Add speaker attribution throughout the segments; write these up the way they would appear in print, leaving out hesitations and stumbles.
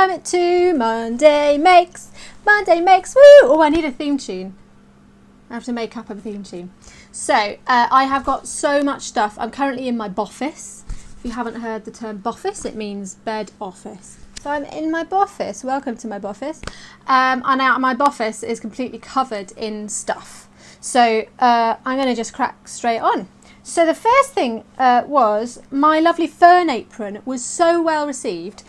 Speaker 1: Welcome to Monday Makes. Monday Makes, woo! Oh, I need a theme tune. I have to make up a theme tune. So, I have got so much stuff. I'm currently in my boffice. If you haven't heard the term boffice, it means bed office. So I'm in my boffice. Welcome to my boffice. And now my boffice is completely covered in stuff. So I'm going to just crack straight on. So the first thing was my lovely fern apron was so well received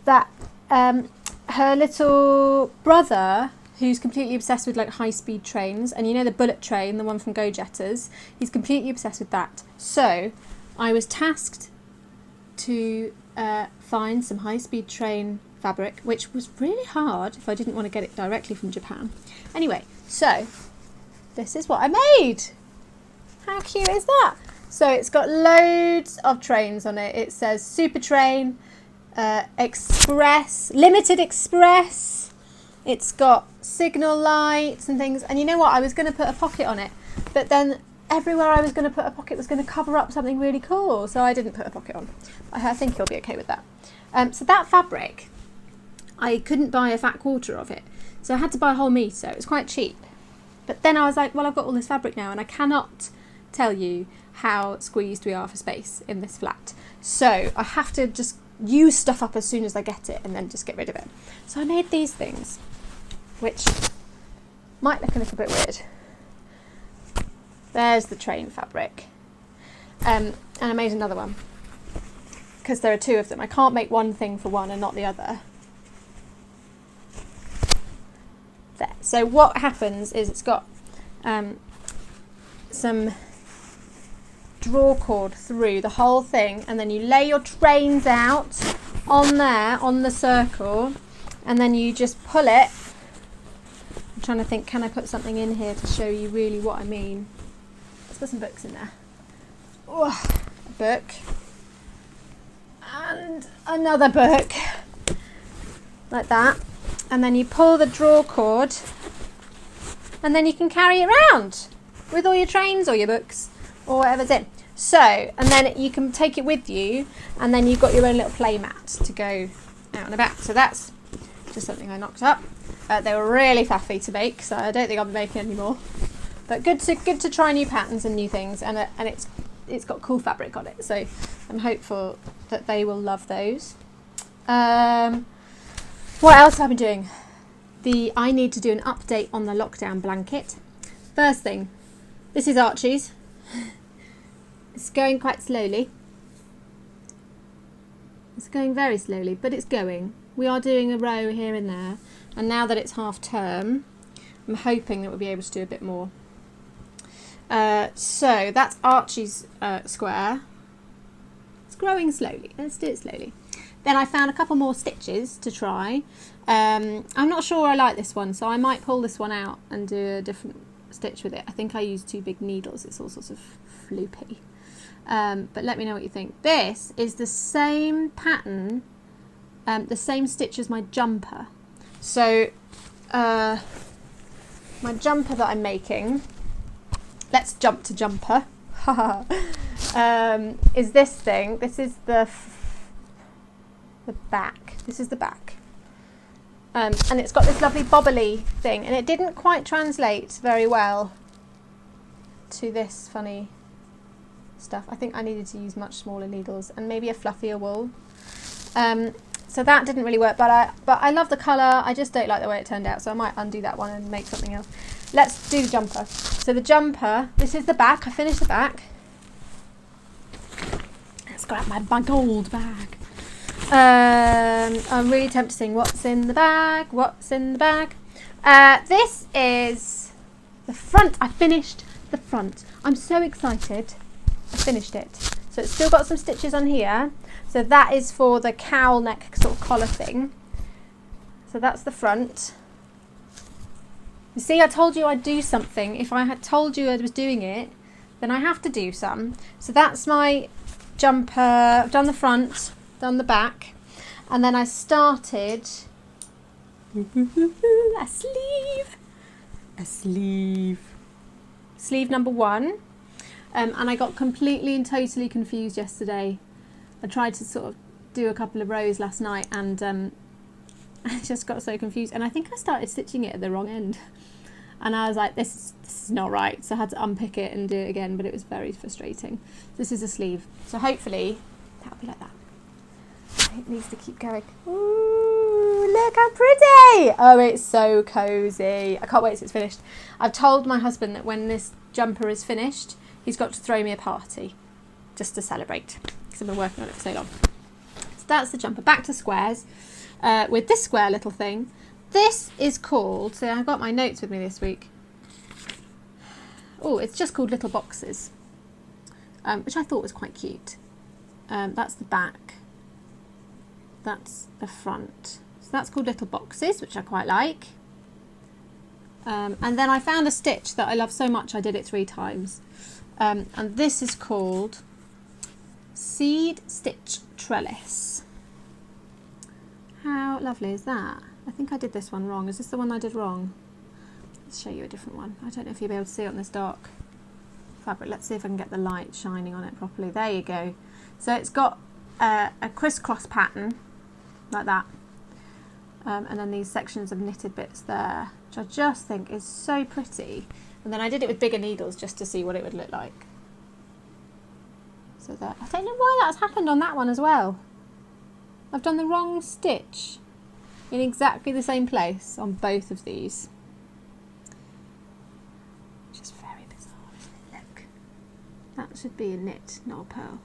Speaker 1: that her little brother, who's completely obsessed with like high-speed trains, and you know the bullet train, the one from Go Jetters, he's completely obsessed with that. So I was tasked to find some high-speed train fabric, which was really hard if I didn't want to get it directly from Japan. Anyway, so this is what I made. How cute is that? So it's got loads of trains on it. It says Super Train, Express, Limited Express. It's got signal lights and things. And you know what? I was going to put a pocket on it, but then everywhere I was going to put a pocket was going to cover up something really cool. So I didn't put a pocket on. I think you'll be okay with that. So that fabric, I couldn't buy a fat quarter of it. So I had to buy a whole metre. It was quite cheap. But then I was like, well, I've got all this fabric now and I cannot tell you how squeezed we are for space in this flat. So I have to just use stuff up as soon as I get it and then just get rid of it. So I made these things, which might look a little bit weird. There's the train fabric. And I made another one because there are two of them. I can't make one thing for one and not the other. There. So what happens is it's got some draw cord through the whole thing, and then you lay your trains out on there on the circle, and then you just pull it. I'm trying to think, can I put something in here to show you really what I mean? Let's put some books in there. Oh, a book and another book like that, and then you pull the draw cord and then you can carry it around with all your trains or your books or whatever's in. So, and then you can take it with you, and then you've got your own little play mat to go out and about. So that's just something I knocked up. They were really faffy to make, so I don't think I'll be making any more. But good to try new patterns and new things, and it's got cool fabric on it. So I'm hopeful that they will love those. What else have I been doing? I need to do an update on the lockdown blanket. First thing, this is Archie's. It's going quite slowly. It's going very slowly, but it's going. We are doing a row here and there, and now that it's half term, I'm hoping that we'll be able to do a bit more. So that's Archie's square. It's growing slowly. Let's do it slowly. Then I found a couple more stitches to try. I'm not sure I like this one, so I might pull this one out and do a different stitch with it. I think I used 2 big needles. It's all sorts of floopy. But let me know what you think. This is the same pattern, the same stitch as my jumper. So my jumper that I'm making, let's jump to jumper, is this thing. This is the back. This is the back. And it's got this lovely bobbly thing, and it didn't quite translate very well to this funny stuff. I think I needed to use much smaller needles and maybe a fluffier wool. So that didn't really work, but I love the colour. I just don't like the way it turned out, so I might undo that one and make something else. Let's do the jumper. So the jumper, this is the back. I finished the back. Let's grab my gold bag. I'm really tempted to sing What's in the Bag? What's in the bag? This is the front. I finished the front. I'm so excited. I finished it. So it's still got some stitches on here. So that is for the cowl neck sort of collar thing. So that's the front. You see, I told you I'd do something. If I had told you I was doing it, then I have to do some. So that's my jumper. I've done the front, done the back, and then I started a sleeve number 1. And I got completely and totally confused yesterday. I tried to sort of do a couple of rows last night, and I just got so confused, and I think I started stitching it at the wrong end, and I was like, this is not right, so I had to unpick it and do it again, but it was very frustrating. This is a sleeve, so hopefully that'll be like that. It needs to keep going. Ooh, look how pretty! Oh, it's so cozy. I can't wait till it's finished. I've told my husband that when this jumper is finished, he's got to throw me a party just to celebrate, because I've been working on it for so long. So that's the jumper. Back to squares with this square little thing. This is called, so I've got my notes with me this week. Oh, it's just called Little Boxes, which I thought was quite cute. That's the back. That's the front. So that's called Little Boxes, which I quite like. And then I found a stitch that I love so much I did it 3 times. And this is called Seed Stitch Trellis. How lovely is that? I think I did this one wrong. Is this the one I did wrong? Let's show you a different one. I don't know if you'll be able to see it on this dark fabric. Let's see if I can get the light shining on it properly. There you go. So it's got a crisscross pattern like that, and then these sections of knitted bits there, which I just think is so pretty. And then I did it with bigger needles just to see what it would look like. So there. I don't know why that's happened on that one as well. I've done the wrong stitch in exactly the same place on both of these. Just very bizarre, isn't it? Look. That should be a knit, not a purl.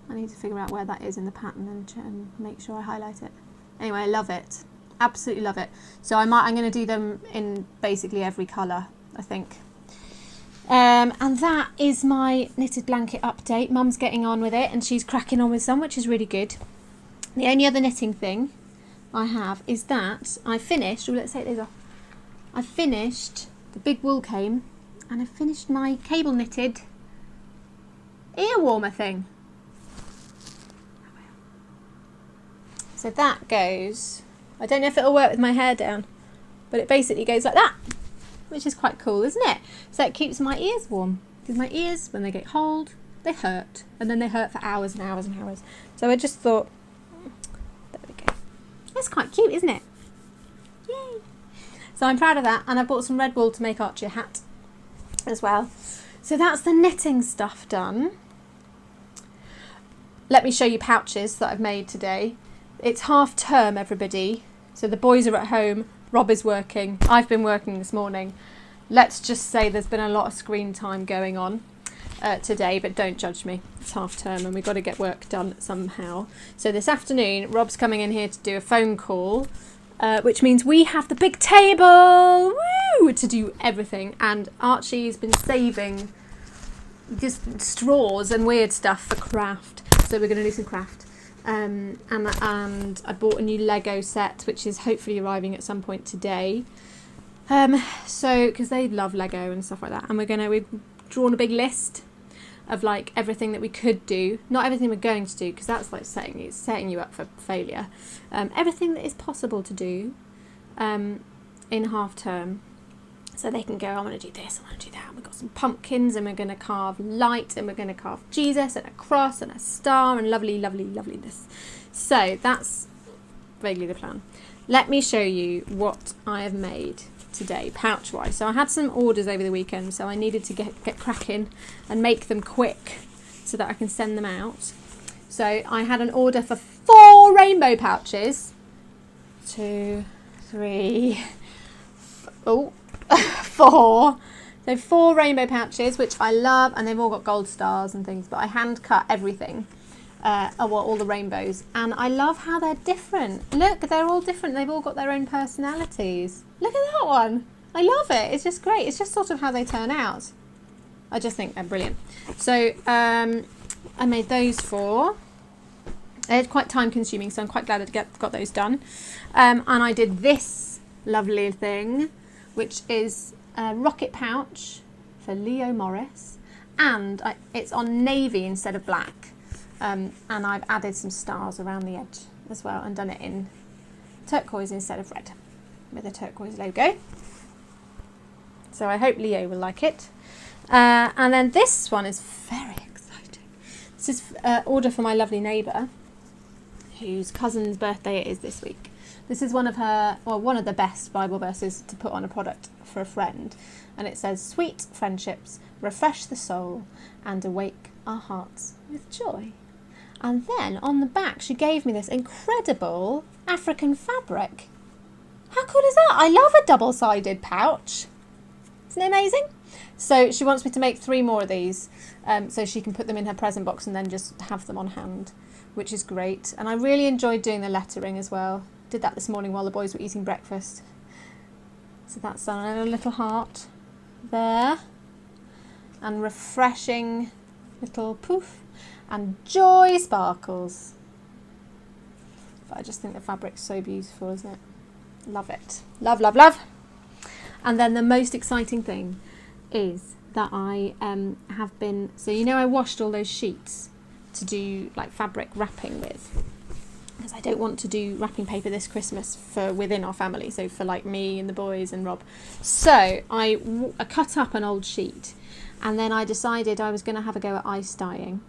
Speaker 1: I need to figure out where that is in the pattern and make sure I highlight it. Anyway, I love it. Absolutely love it. So I'm going to do them in basically every colour, I think. And that is my knitted blanket update. Mum's getting on with it and she's cracking on with some, which is really good. The only other knitting thing I have is that I finished, let's take these off. I finished, the big wool came, and I finished my cable knitted ear warmer thing. So that goes, I don't know if it'll work with my hair down, but it basically goes like that, which is quite cool, isn't it? So it keeps my ears warm, because my ears, when they get cold, they hurt, and then they hurt for hours and hours and hours. So I just thought, there we go. That's quite cute, isn't it? Yay! So I'm proud of that, and I bought some red wool to make Archie a hat as well. So that's the knitting stuff done. Let me show you pouches that I've made today. It's half term, everybody, so the boys are at home, Rob is working, I've been working this morning. Let's just say there's been a lot of screen time going on today, but don't judge me, it's half term and we've got to get work done somehow. So this afternoon Rob's coming in here to do a phone call, which means we have the big table, woo, to do everything, and Archie's been saving just straws and weird stuff for craft, so we're going to do some craft. And I bought a new Lego set, which is hopefully arriving at some point today. So, because they love Lego and stuff like that. And we've drawn a big list of like everything that we could do. Not everything we're going to do, because that's like setting you up for failure. Everything that is possible to do in half term. So they can go, I want to do this, I want to do that. We've got some pumpkins and we're going to carve light and we're going to carve Jesus and a cross and a star and lovely, lovely, loveliness. So that's vaguely the plan. Let me show you what I have made today, pouch-wise. So I had some orders over the weekend, so I needed to get cracking and make them quick so that I can send them out. So I had an order for 4 rainbow pouches. 2, 3, 4. So 4 rainbow pouches, which I love, and they've all got gold stars and things, but I hand cut everything, all the rainbows, and I love how they're different. Look, they're all different. They've all got their own personalities. Look at that one. I love it. It's just great. It's just sort of how they turn out. I just think they're brilliant. So I made those 4. They're quite time consuming, so I'm quite glad I got those done. And I did this lovely thing, which is a rocket pouch for Leo Morris, and it's on navy instead of black, and I've added some stars around the edge as well and done it in turquoise instead of red with a turquoise logo. So I hope Leo will like it. And then this one is very exciting. This is order for my lovely neighbour, whose cousin's birthday it is this week. This is one of the best Bible verses to put on a product for a friend. And it says, "Sweet friendships refresh the soul and awake our hearts with joy." And then on the back, she gave me this incredible African fabric. How cool is that? I love a double-sided pouch. Isn't it amazing? So she wants me to make 3 more of these so she can put them in her present box and then just have them on hand, which is great. And I really enjoyed doing the lettering as well. Did that this morning while the boys were eating breakfast. So that's done. And a little heart there. And refreshing little poof. And joy sparkles. But I just think the fabric's so beautiful, isn't it? Love it. Love, love, love. And then the most exciting thing is that I have been... So you know I washed all those sheets to do like fabric wrapping with. Because I don't want to do wrapping paper this Christmas for within our family. So for like me and the boys and Rob. So I cut up an old sheet. And then I decided I was going to have a go at ice dyeing,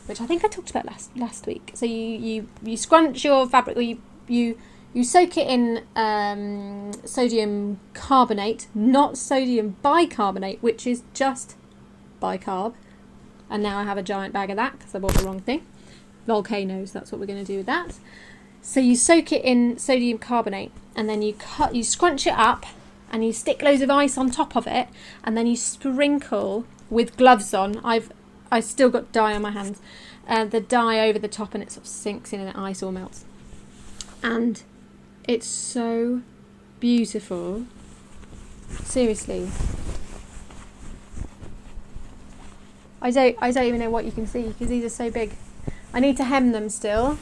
Speaker 1: which I think I talked about last week. So you scrunch your fabric, or you soak it in sodium carbonate, not sodium bicarbonate, which is just bicarb. And now I have a giant bag of that because I bought the wrong thing. Volcanoes, that's what we're going to do with that. So you soak it in sodium carbonate, and then you scrunch it up, and you stick loads of ice on top of it, and then you sprinkle with gloves on. I still got dye on my hands. The dye over the top, and it sort of sinks in and the ice all melts. And it's so beautiful. Seriously. I don't even know what you can see because these are so big. I need to hem them still.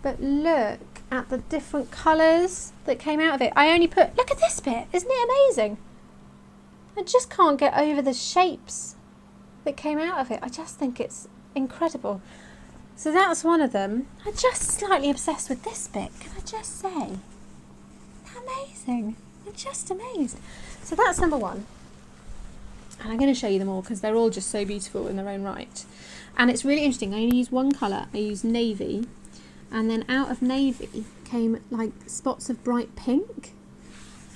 Speaker 1: But look at the different colours that came out of it. Look at this bit. Isn't it amazing? I just can't get over the shapes that came out of it. I just think it's incredible. So that's one of them. I'm just slightly obsessed with this bit. Can I just say? Isn't that amazing? I'm just amazed. So that's number 1. And I'm going to show you them all because they're all just so beautiful in their own right. And it's really interesting. I only used one colour. I used navy. And then out of navy came like spots of bright pink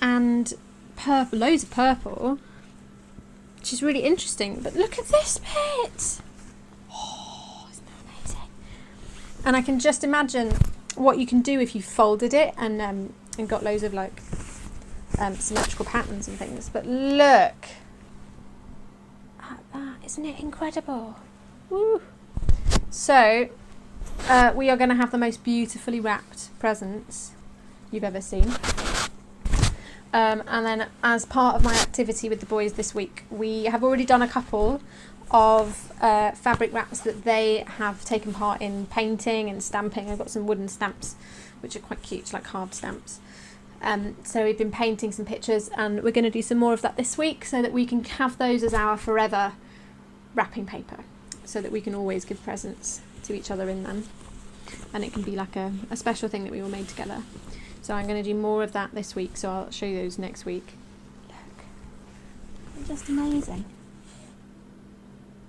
Speaker 1: and purple, loads of purple, which is really interesting. But look at this bit. Oh, isn't that amazing? And I can just imagine what you can do if you folded it and got loads of like symmetrical patterns and things. But look at that. Isn't it incredible? Woo. So we are going to have the most beautifully wrapped presents you've ever seen. And then as part of my activity with the boys this week, we have already done a couple of fabric wraps that they have taken part in painting and stamping. I've got some wooden stamps which are quite cute, like carved stamps. So we've been painting some pictures, and we're going to do some more of that this week so that we can have those as our forever wrapping paper, so that we can always give presents to each other in them, and it can be like a special thing that we all made together. So I'm going to do more of that this week, so I'll show you those next week. Look, they're just amazing.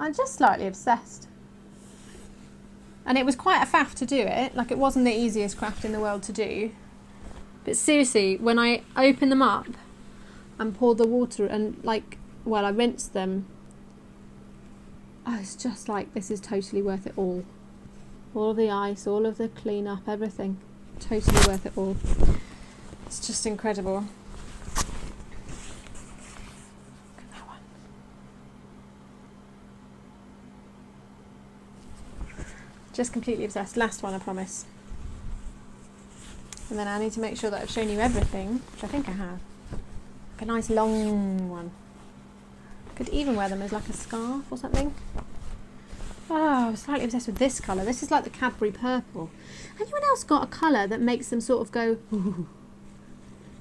Speaker 1: I'm just slightly obsessed. And it was quite a faff to do it, like it wasn't the easiest craft in the world to do. But seriously, when I opened them up and poured the water and I rinsed them, I was just like, this is totally worth it all. All of the ice, all of the clean up, everything. Totally worth it all. It's just incredible. Look at that one. Just completely obsessed. Last one, I promise. And then I need to make sure that I've shown you everything, which I think I have. Like a nice long one. Could even wear them as like a scarf or something. Oh, I'm slightly obsessed with this colour. This is like the Cadbury purple. Anyone else got a colour that makes them sort of go, ooh?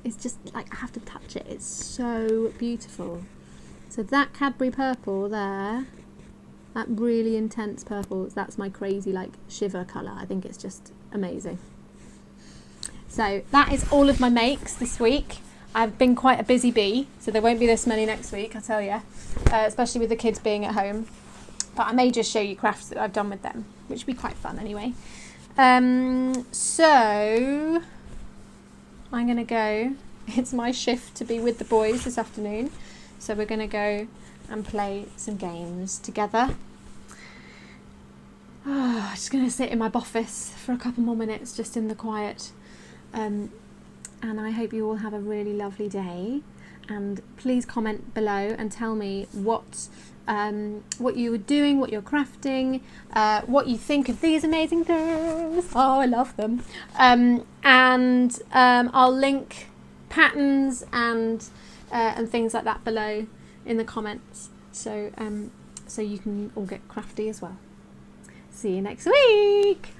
Speaker 1: It's just like, I have to touch it. It's so beautiful. So that Cadbury purple there, that really intense purple, that's my crazy like shiver colour. I think it's just amazing. So that is all of my makes this week. I've been quite a busy bee, so there won't be this many next week, I tell you, especially with the kids being at home. But I may just show you crafts that I've done with them, which will be quite fun anyway. So I'm going to go. It's my shift to be with the boys this afternoon. So we're going to go and play some games together. I'm just going to sit in my boffice for a couple more minutes, just in the quiet. And I hope you all have a really lovely day. And please comment below and tell me what you were doing, what you're crafting, what you think of these amazing things. Oh, I love them. I'll link patterns and things like that below in the comments, so you can all get crafty as well. See you next week.